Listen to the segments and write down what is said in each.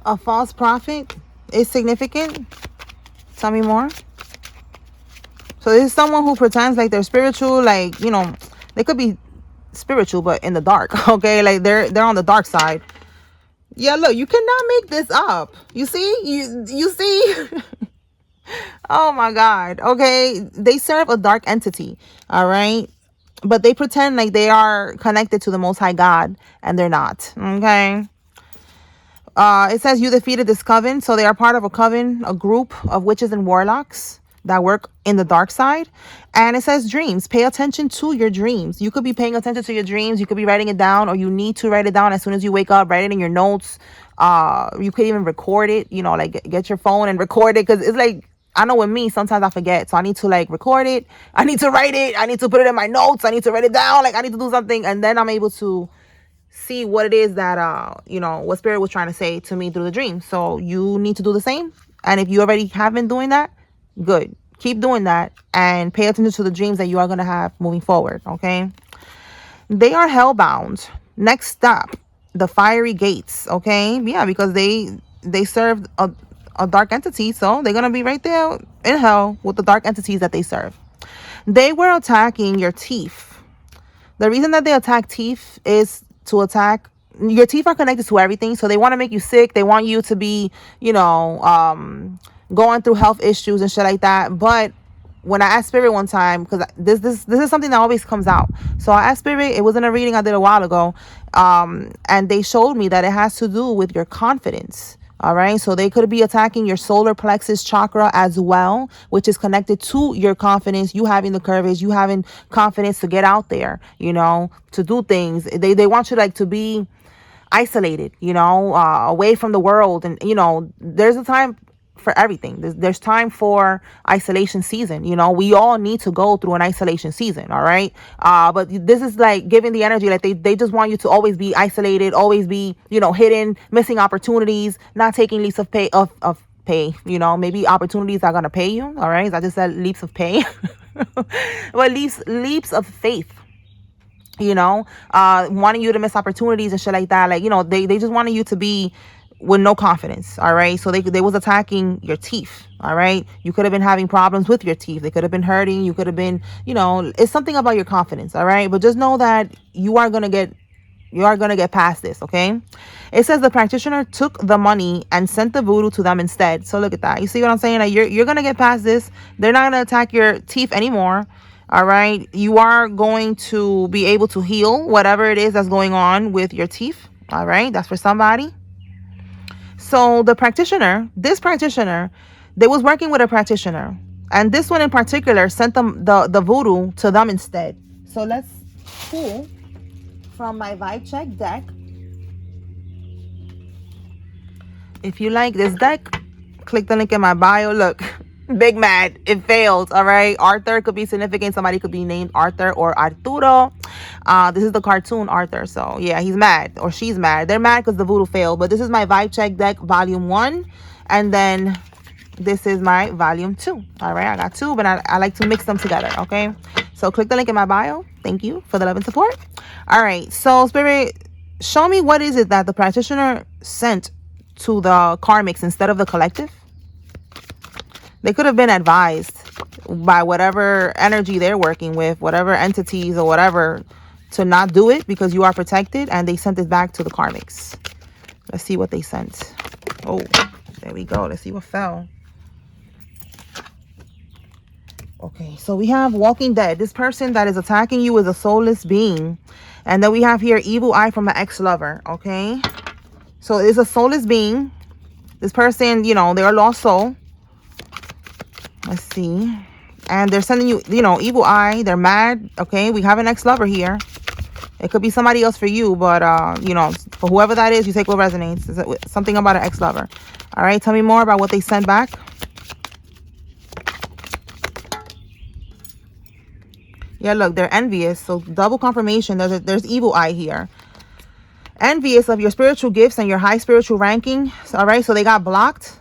A false prophet is significant. Tell me more. So this is someone who pretends like they're spiritual, like, you know, they could be spiritual but in the dark. Okay, like they're on the dark side. Yeah, look, you cannot make this up. You see? You see? Oh my God. Okay, they serve a dark entity. All right, but they pretend like they are connected to the Most High God, and they're not. Okay. It says you defeated this coven. So they are part of a coven, a group of witches and warlocks that work in the dark side. And it says dreams. Pay attention to your dreams. You could be paying attention to your dreams. You could be writing it down, or you need to write it down as soon as you wake up. Write it in your notes. You could even record it, you know, like get your phone and record it. Because it's like, I know with me, sometimes I forget. So I need to like record it. I need to write it. I need to put it in my notes. I need to write it down. Like I need to do something. And then I'm able to see what it is that you know, what spirit was trying to say to me through the dream. So you need to do the same. And if you already have been doing that, good, keep doing that and pay attention to the dreams that you are going to have moving forward. Okay, they are hellbound. Next stop, the fiery gates. Okay, yeah, because they serve a dark entity, so they're going to be right there in hell with the dark entities that they serve. They were attacking your teeth. The reason that they attack teeth is to attack, your teeth are connected to everything. So they want to make you sick. They want you to be, you know, going through health issues and shit like that. But when I asked Spirit one time, because this is something that always comes out. So I asked Spirit, it was in a reading I did a while ago. And they showed me that it has to do with your confidence. All right, so they could be attacking your solar plexus chakra as well, which is connected to your confidence, you having the courage, you having confidence to get out there, you know, to do things. They want you like to be isolated, you know, away from the world. And, you know, there's a time for everything. There's time for isolation season. You know, we all need to go through an isolation season. All right. But this is like giving the energy, like they just want you to always be isolated, always be, you know, hidden, missing opportunities, not taking leaps of pay, you know, maybe opportunities are gonna pay you. All right. I just said leaps of pay. But leaps of faith, you know, wanting you to miss opportunities and shit like that. Like, you know, they just wanted you to be with no confidence. All right, so they was attacking your teeth. All right, you could have been having problems with your teeth. They could have been hurting. You could have been, you know, it's something about your confidence. All right, but just know that you are gonna get past this. Okay, it says the practitioner took the money and sent the voodoo to them instead. So look at that. You see what I'm saying? Like you're gonna get past this. They're not gonna attack your teeth anymore. All right, you are going to be able to heal whatever it is that's going on with your teeth. All right, that's for somebody. So the practitioner, this practitioner, they was working with a practitioner, and this one in particular sent them the voodoo to them instead. So let's pull from my vibe check deck. If you like this deck, click the link in my bio. Look, big mad, it failed. All right, Arthur could be significant. Somebody could be named Arthur or Arturo. This is the cartoon Arthur, so yeah, he's mad or she's mad. They're mad because the voodoo failed. But this is my vibe check deck volume 1, and then this is my volume 2. All right, I got 2, but I like to mix them together. Okay, so click the link in my bio. Thank you for the love and support. All right, so Spirit, show me what is it that the practitioner sent to the karmics instead of the collective. They could have been advised by whatever energy they're working with, whatever entities or whatever, to not do it because you are protected, and they sent it back to the karmics. Let's see what they sent. Oh, there we go. Let's see what fell. Okay, so we have Walking Dead. This person that is attacking you is a soulless being. And then we have here Evil Eye from an ex-lover. Okay, so it's a soulless being. This person, you know, they're a lost soul. Let's see. And they're sending you, you know, Evil Eye. They're mad. Okay, we have an ex-lover here. It could be somebody else for you, but, you know, for whoever that is, you take what resonates. It's something about an ex-lover. All right, tell me more about what they sent back. Yeah, look, they're envious. So double confirmation. There's Evil Eye here. Envious of your spiritual gifts and your high spiritual ranking. All right, so they got blocked.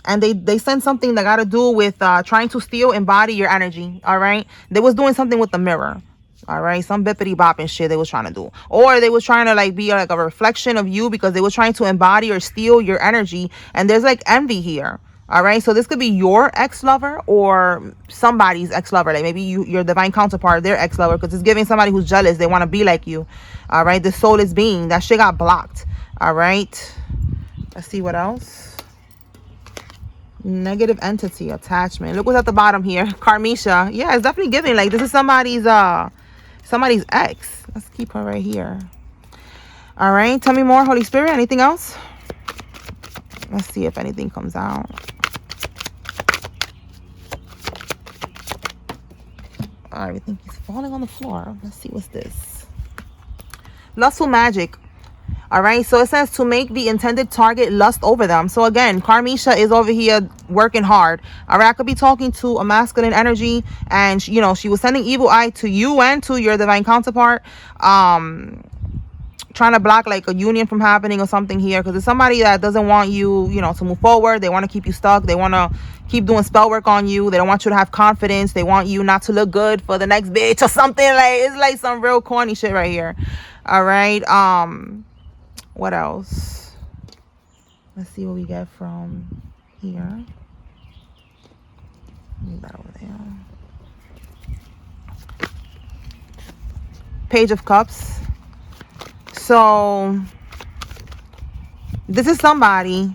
And they sent something that got to do with trying to steal, embody your energy. All right, they was doing something with the mirror. All right, some bippity bopping shit they was trying to do, or they was trying to like be like a reflection of you because they were trying to embody or steal your energy. And there's like envy here. All right, so this could be your ex-lover or somebody's ex-lover, like maybe your divine counterpart, their ex-lover, because it's giving somebody who's jealous. They want to be like you. All right, the soulless being, that shit got blocked. All right, let's see what else. Negative entity attachment. Look what's at the bottom here. Karmisha. Yeah, it's definitely giving like this is somebody's ex. Let's keep her right here. All right, tell me more, Holy Spirit. Anything else? Let's see if anything comes out. Everything is falling on the floor. Let's see what's this. Lustful magic. All right, so it says to make the intended target lust over them. So again, Karmisha is over here working hard. All right, I could be talking to a masculine energy, and you know, she was sending evil eye to you and to your divine counterpart, trying to block like a union from happening or something here, because it's somebody that doesn't want you, you know, to move forward. They want to keep you stuck. They want to keep doing spell work on you. They don't want you to have confidence. They want you not to look good for the next bitch or something. Like, it's like some real corny shit right here. All right, what else? Let's see what we get from here. Move that over there. Page of Cups. So this is somebody,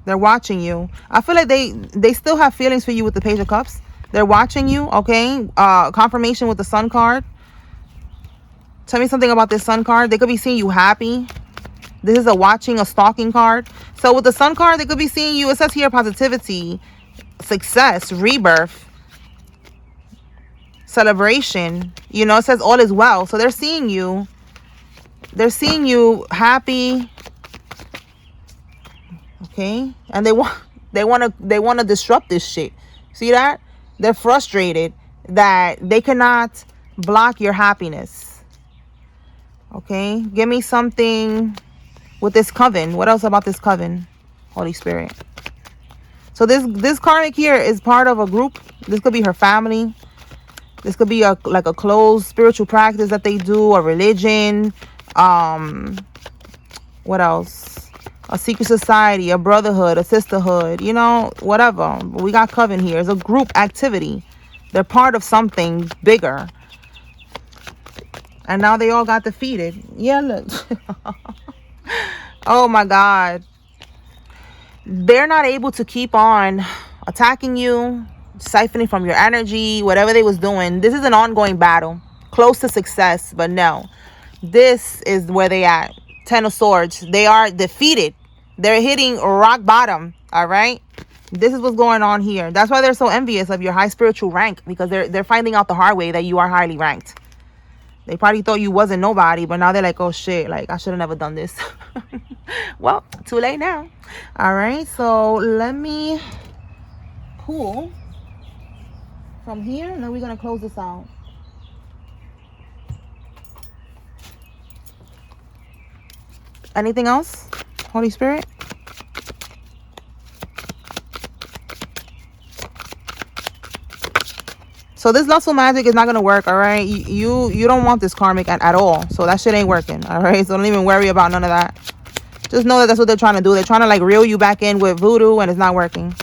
they're watching you. I feel like they still have feelings for you with the Page of Cups. They're watching you. Okay, confirmation with the Sun card. Tell me something about this Sun card. They could be seeing you happy. This is a watching, a stalking card. So with the Sun card, they could be seeing you. It says here positivity, success, rebirth, celebration. You know, it says all is well. So they're seeing you. They're seeing you happy. Okay, and they want to disrupt this shit. See that? They're frustrated that they cannot block your happiness. Okay, give me something with this coven. What else about this coven, Holy Spirit? So this karmic here is part of a group. This could be her family. This could be like a closed spiritual practice that they do, a religion. What else? A secret society, a brotherhood, a sisterhood, you know, whatever. But we got coven here. It's a group activity. They're part of something bigger. And now they all got defeated. Yeah, look. Oh my God. They're not able to keep on attacking you, siphoning from your energy, whatever they was doing. This is an ongoing battle, close to success, but no. This is where they at. Ten of Swords. They are defeated. They're hitting rock bottom. All right. This is what's going on here. That's why they're so envious of your high spiritual rank, because they're finding out the hard way that you are highly ranked. They probably thought you wasn't nobody, but now they're like, oh shit, like I should have never done this. Well, too late now. All right. So let me pull from here, and then we're gonna close this out. Anything else, Holy Spirit? So this lustful magic is not going to work, all right? You don't want this karmic at all. So that shit ain't working, all right? So don't even worry about none of that. Just know that that's what they're trying to do. They're trying to like reel you back in with voodoo, and it's not working.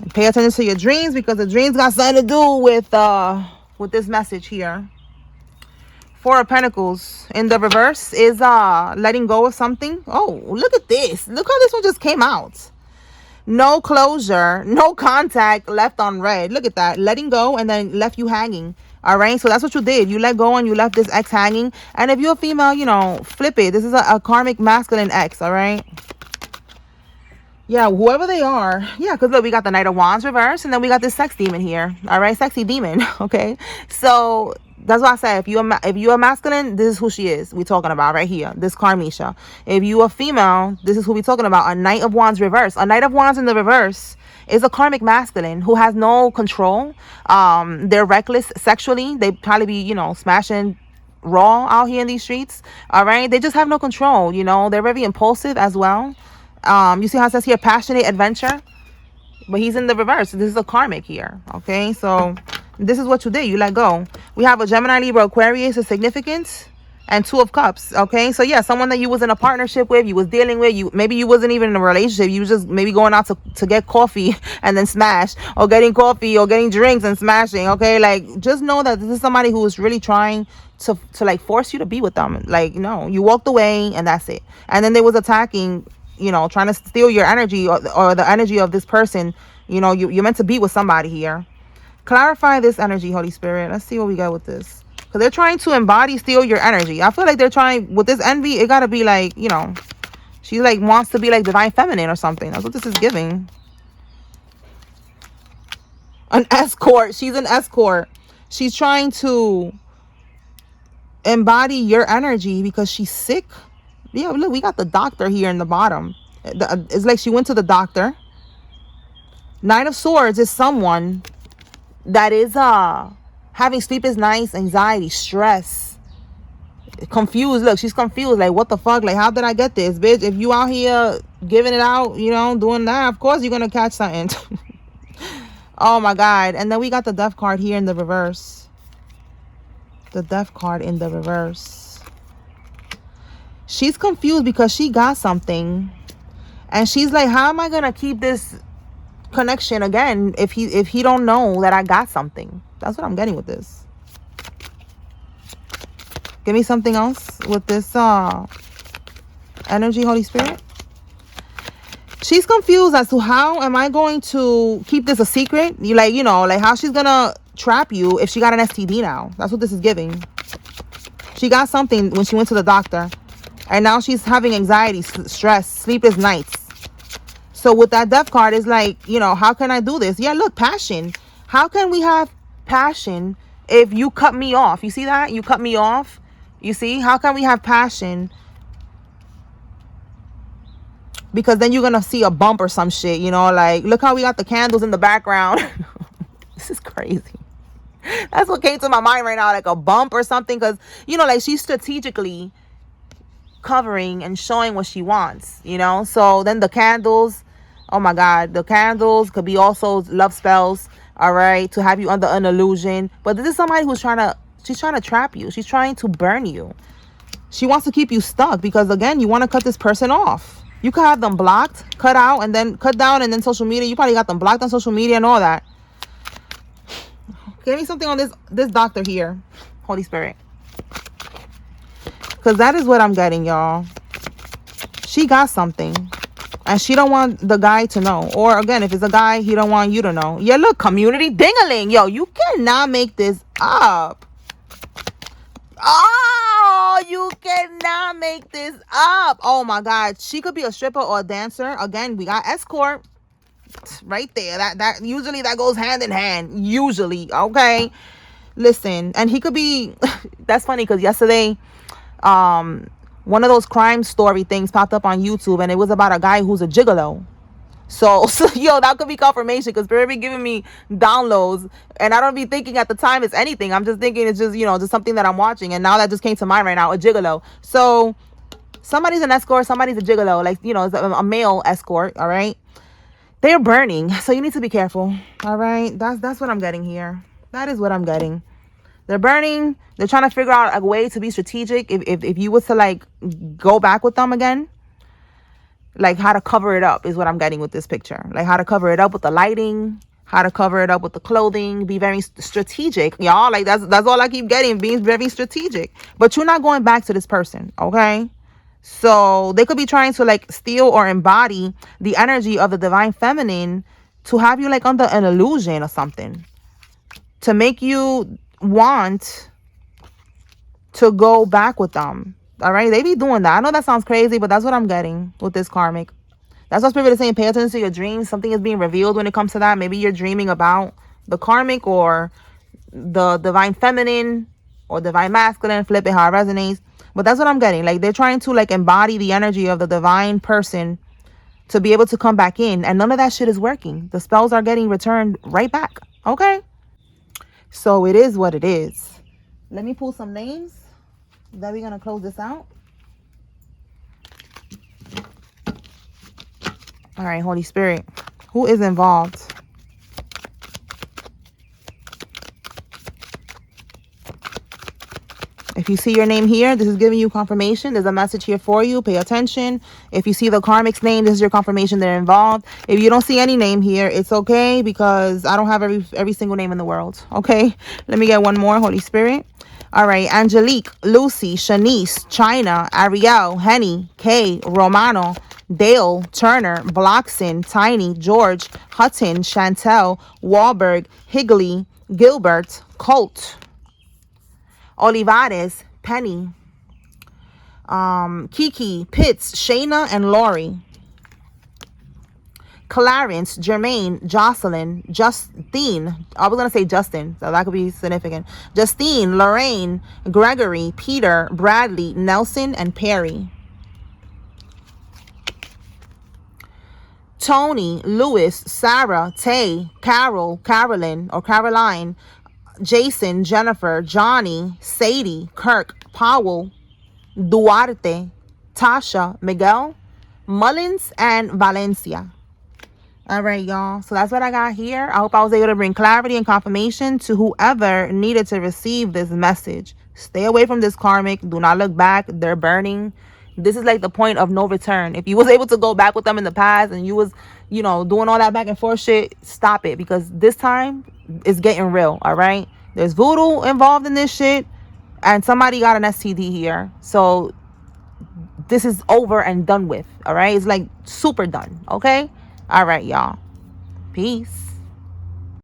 And pay attention to your dreams, because the dreams got something to do with this message here. Four of Pentacles in the reverse is letting go of something. Oh, look at this. Look how this one just came out. No closure, no contact, left on red. Look at that. Letting go and then left you hanging. All right. So that's what you did. You let go and you left this ex hanging. And if you're a female, you know, flip it. This is a karmic masculine ex. All right. Yeah, whoever they are. Yeah, because look, we got the Knight of Wands reverse, and then we got this sex demon here. All right. Sexy demon. Okay. So that's why I said, if you're masculine, this is who she is. We're talking about right here. This Karmisha. If you are female, this is who we're talking about. A Knight of Wands reverse. A Knight of Wands in the reverse is a karmic masculine who has no control. They're reckless sexually. They probably be, you know, smashing raw out here in these streets. All right. They just have no control. You know, they're very impulsive as well. You see how it says here, passionate adventure, but he's in the reverse. This is a karmic here. Okay. So This is what you did. You let go. We have a Gemini, Libra, Aquarius, a significance, and 2 of Cups. Okay, so yeah, someone that you was in a partnership with, you was dealing with, maybe you wasn't even in a relationship, you was just maybe going out to get coffee and then smash, or getting coffee or getting drinks and smashing. Okay, like, just know that this is somebody who is really trying to like force you to be with them. Like, no, you walked away and that's it. And then they was attacking, trying to steal your energy, or the energy of this person. You're meant to be with somebody here. Clarify this energy, Holy Spirit. Let's see what we got with this. Because they're trying to embody, steal your energy. I feel like they're trying, with this envy, it got to be like, she like wants to be like divine feminine or something. That's what this is giving. An escort. She's an escort. She's trying to embody your energy because she's sick. Yeah, look, we got the doctor here in the bottom. It's like she went to the doctor. Knight of Swords is someone that is having sleepless nights, anxiety, stress, confused. Look, she's confused. Like, what the fuck? Like, how did I get this, bitch? If you out here giving it out, doing that, of course you're gonna catch something. Oh my God. And then we got the Death card here in the reverse. The Death card in the reverse. She's confused because she got something, and she's like, how am I gonna keep this connection again if he don't know that I got something? That's what I'm getting with this. Give me something else with this energy, Holy Spirit. She's confused as to how am I going to keep this a secret. Like how she's gonna trap you if she got an STD now. That's what this is giving. She got something when she went to the doctor, and now she's having anxiety, stress, sleepless nights. So with that Death card, is like, how can I do this? Yeah, look, passion. How can we have passion if you cut me off? You see that? You cut me off. You see? How can we have passion? Because then you're going to see a bump or some shit, like, look how we got the candles in the background. This is crazy. That's what came to my mind right now, like a bump or something. Because, like, she's strategically covering and showing what she wants, So then the candles, oh my God, the candles could be also love spells, all right, to have you under an illusion. But this is somebody who's she's trying to trap you. She's trying to burn you. She wants to keep you stuck because, again, you want to cut this person off. You could have them blocked, cut out, and then cut down, and then social media. You probably got them blocked on social media and all that. Give me something on this doctor here, Holy Spirit. Because that is what I'm getting, y'all. She got something, and she don't want the guy to know. Or, again, if it's a guy, he don't want you to know. Yeah, look, community ding-a-ling. Yo, you cannot make this up. Oh, you cannot make this up. Oh, my God. She could be a stripper or a dancer. Again, we got escort right there. That usually that goes hand in hand. Usually, okay? Listen, and he could be... That's funny because yesterday... one of those crime story things popped up on YouTube, and it was about a guy who's a gigolo. So yo, that could be confirmation, because Spirit be giving me downloads, and I don't be thinking at the time it's anything. I'm just thinking it's just, just something that I'm watching, and now that just came to mind right now, a gigolo. So somebody's an escort, somebody's a gigolo, like, it's a male escort, all right? They're burning, so you need to be careful, all right? That's what I'm getting here. That is what I'm getting. They're burning. They're trying to figure out a way to be strategic. If you was to, like, go back with them again, like, how to cover it up is what I'm getting with this picture. Like, how to cover it up with the lighting, how to cover it up with the clothing. Be very strategic, y'all. Like, that's all I keep getting, being very strategic. But you're not going back to this person, okay? So they could be trying to, like, steal or embody the energy of the divine feminine to have you, like, under an illusion or something, to make you want to go back with them. All right, they be doing that. I know that sounds crazy, but that's what I'm getting with this karmic. That's what Spirit is saying. Pay attention to your dreams. Something is being revealed when it comes to that. Maybe you're dreaming about the karmic or the divine feminine or divine masculine. Flip it how it resonates. But that's what I'm getting. Like, they're trying to, like, embody the energy of the divine person to be able to come back in, and none of that shit is working. The spells are getting returned right back. Okay, so it is what it is. Let me pull some names. Then we're gonna close this out. All right, Holy Spirit, who is involved? If you see your name here, this is giving you confirmation. There's a message here for you. Pay attention. If you see the karmic's name, this is your confirmation they're involved. If you don't see any name here, it's okay, because I don't have every single name in the world. Okay, let me get one more. Holy Spirit. All right, Angelique, Lucy, Shanice, China, Ariel, Henny, Kay, Romano, Dale, Turner, Bloxon, Tiny, George, Hutton, Chantel, Wahlberg, Higley, Gilbert, Colt, Olivares, Penny, Kiki, Pitts, Shayna, and Lori, Clarence, Jermaine, Jocelyn, Justine. I was going to say Justin, so that could be significant. Justine, Lorraine, Gregory, Peter, Bradley, Nelson, and Perry. Tony, Lewis, Sarah, Tay, Carol, Carolyn, or Caroline, Jason, Jennifer, Johnny, Sadie, Kirk, Powell, Duarte, Tasha, Miguel, Mullins, and Valencia. All right, y'all. So that's what I got here. I hope I was able to bring clarity and confirmation to whoever needed to receive this message. Stay away from this karmic. Do not look back. They're burning. This is like the point of no return. If you was able to go back with them in the past and you was, doing all that back and forth shit, stop it, because this time it's getting real. All right. There's voodoo involved in this shit, and somebody got an STD here. So this is over and done with. All right. It's like super done. Okay. All right, y'all. Peace.